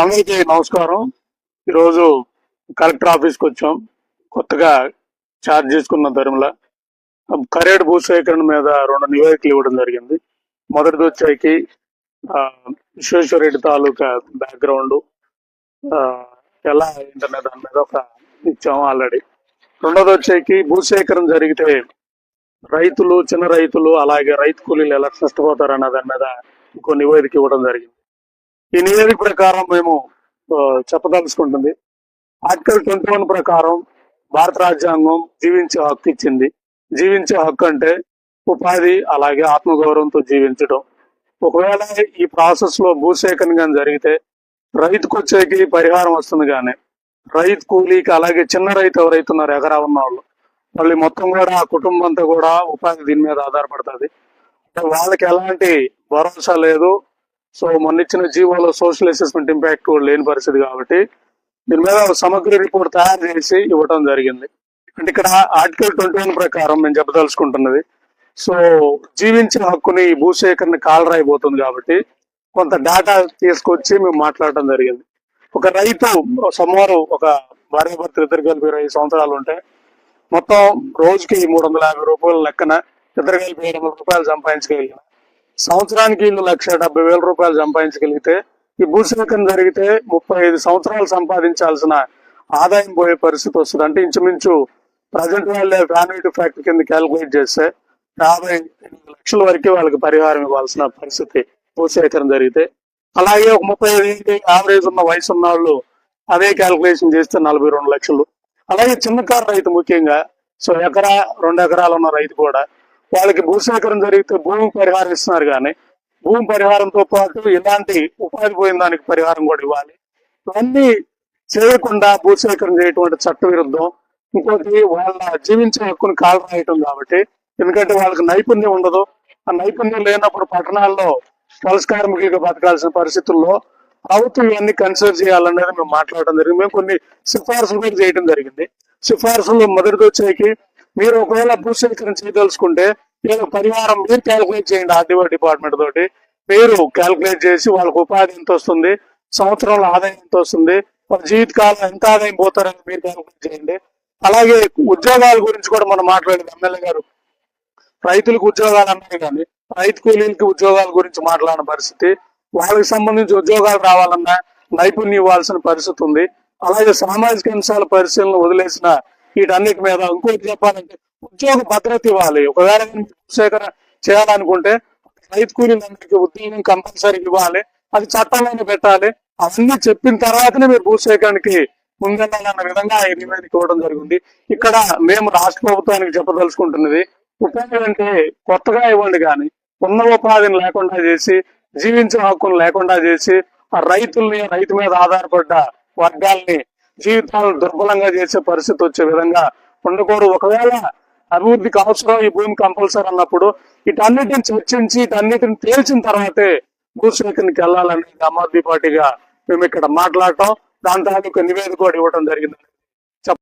అందరికీ నమస్కారం. ఈరోజు కలెక్టర్ ఆఫీస్కి వచ్చాం. కొత్తగా ఛార్జ్ చేసుకున్న ధర్మల కరేడు భూసేకరణ మీద 2 నివేదికలు ఇవ్వడం జరిగింది. మొదటిది వచ్చేకి విశ్వేశ్వరరెడ్డి తాలూకా బ్యాక్గ్రౌండ్ ఎలా ఏంటనే దాని మీద ఒక ఇచ్చాము ఆల్రెడీ. రెండోది వచ్చేకి భూసేకరణ జరిగితే రైతులు, చిన్న రైతులు, అలాగే రైతు కూలీలు ఎలా నష్టపోతారన్న దాని మీద ఇంకో నివేదిక ఇవ్వడం జరిగింది. ఈ నివేదిక ప్రకారం మేము చెప్పదలుచుకుంటుంది, ఆర్టికల్ 21 ప్రకారం భారత రాజ్యాంగం జీవించే హక్కు ఇచ్చింది. జీవించే హక్కు అంటే ఉపాధి, అలాగే ఆత్మగౌరవంతో జీవించడం. ఒకవేళ ఈ ప్రాసెస్ లో భూసేకరణ కానీ జరిగితే రైతుకు వచ్చేకి పరిహారం వస్తుంది, కానీ రైతు కూలీకి, అలాగే చిన్న రైతు ఎవరైతే ఉన్నారో ఎకరా ఉన్న వాళ్ళు మొత్తం కూడా ఆ కుటుంబం అంతా కూడా ఉపాధి దీని మీద ఆధారపడుతుంది. వాళ్ళకి ఎలాంటి భరోసా లేదు. సో మొన్న ఇచ్చిన జీవోలో సోషల్ అసెస్మెంట్ ఇంపాక్ట్ కూడా లేని పరిస్థితి కాబట్టి దీని మీద సమగ్ర రిపోర్ట్ తయారు చేసి ఇవ్వడం జరిగింది. అంటే ఇక్కడ ఆర్టికల్ 21 ప్రకారం మేము చెప్పదలుచుకుంటున్నది, సో జీవించిన హక్కుని భూసేకరణ కాలరాయిపోతుంది కాబట్టి కొంత డేటా తీసుకొచ్చి మేము మాట్లాడటం జరిగింది. ఒక రైతు సుమారు ఒక భార్యాభర్త ఇద్దరు కలిపి 20 సంవత్సరాలు ఉంటే మొత్తం రోజుకి 350 రూపాయల లెక్కన ఇద్దరు కలిపి 700 రూపాయలు సంపాదించగలిగిన, సంవత్సరానికి 1,70,000 రూపాయలు సంపాదించగలిగితే ఈ భూసేకరణ జరిగితే 35 సంవత్సరాలు సంపాదించాల్సిన ఆదాయం పోయే పరిస్థితి వస్తుంది. అంటే ఇంచుమించు ప్రజెంట్ వాళ్ళే వ్యాన్యుటీ ఫ్యాక్టర్ కింద క్యాలిక్యులేట్ చేస్తే 58 లక్షల వరకు వాళ్ళకి పరిహారం ఇవ్వాల్సిన పరిస్థితి భూసేకరణ జరిగితే. అలాగే ఒక 35 ఏళ్ళ యావరేజ్ ఉన్న వయసు ఉన్న వాళ్ళు అదే క్యాలిక్యులేషన్ చేస్తే 42 లక్షలు. అలాగే చిన్నకారు రైతు ముఖ్యంగా, సో ఎకరా 2 ఎకరాలు ఉన్న రైతు కూడా వాళ్ళకి భూసేకరణ జరిగితే భూమి పరిహారం ఇస్తున్నారు, కానీ భూమి పరిహారంతో పాటు ఇలాంటి ఉపాధి పోయిన దానికి పరిహారం కూడా ఇవ్వాలి. ఇవన్నీ చేయకుండా భూసేకరణ చేయటువంటి చట్ట విరుద్ధం. ఇంకోటి వాళ్ళ జీవించే హక్కును కాలరాయటం కాబట్టి, ఎందుకంటే వాళ్ళకి నైపుణ్యం ఉండదు. ఆ నైపుణ్యం లేనప్పుడు పట్టణాల్లో వలస కార్మికులుగా బతకాల్సిన పరిస్థితుల్లో ప్రభుత్వం ఇవన్నీ కన్సిడర్ చేయాలనేది మేము మాట్లాడడం జరిగింది. మేము కొన్ని సిఫార్సులు కూడా చేయడం జరిగింది. సిఫార్సులు మొదటిది వచ్చేకి, మీరు ఒకవేళ భూసేకరణ చేయదలుచుకుంటే మీరు పరిహారం మీరు క్యాలిక్యులేట్ చేయండి. ఆర్డీఓ డిపార్ట్మెంట్ తోటి మీరు క్యాలిక్యులేట్ చేసి వాళ్ళకి ఉపాధి ఎంత వస్తుంది, సంవత్సరంలో ఆదాయం ఎంత వస్తుంది, వాళ్ళ జీవితకాలం ఎంత ఆదాయం పోతారని మీరు క్యాలిక్యులేట్ చేయండి. అలాగే ఉద్యోగాల గురించి కూడా మనం మాట్లాడేది ఎమ్మెల్యే గారు. రైతులకు ఉద్యోగాలు అన్నారు, కానీ రైతు కూలీలకి ఉద్యోగాల గురించి మాట్లాడిన పరిస్థితి. వాళ్ళకి సంబంధించి ఉద్యోగాలు రావాలన్నా నైపుణ్యం ఇవ్వాల్సిన పరిస్థితి ఉంది. అలాగే సామాజిక అంశాల పరిశీలన వదిలేసిన వీటన్నిటి మీద ఇంకోటి చెప్పాలంటే ఉద్యోగ భద్రత ఇవ్వాలి. ఒకవేళ భూసేకరణ చేయాలనుకుంటే రైతు కూలీలందరికీ ఉద్యోగం కంపల్సరీ ఇవ్వాలి, అది చట్టంలోనే పెట్టాలి. అవన్నీ చెప్పిన తర్వాతనే మీరు భూసేకరణకి ముందెళ్ళాలన్న విధంగా ఈ నివేదిక ఇవ్వడం జరిగింది. ఇక్కడ మేము రాష్ట్ర ప్రభుత్వానికి చెప్పదలుచుకుంటున్నది, ఉపాధి అంటే కొత్తగా ఇవ్వండి, కానీ ఉన్న ఉపాధిని లేకుండా చేసి, జీవించే హక్కును లేకుండా చేసి, ఆ రైతుల్ని, రైతు మీద ఆధారపడ్డ వర్గాల్ని జీవితాలను దుర్బలంగా చేసే పరిస్థితి వచ్చే విధంగా ఉండకూడదు. ఒకవేళ అభివృద్ధికి అవసరం ఈ భూమి కంపల్సరీ అన్నప్పుడు వీటన్నిటిని చర్చించి వీటన్నిటిని తేల్చిన తర్వాతే భూసేకరణకి వెళ్ళాలని ఆమ్ ఆద్మీ పార్టీగా మేము ఇక్కడ మాట్లాడటం, దాని తాలూకు నివేదిక కూడా ఇవ్వడం జరిగింది.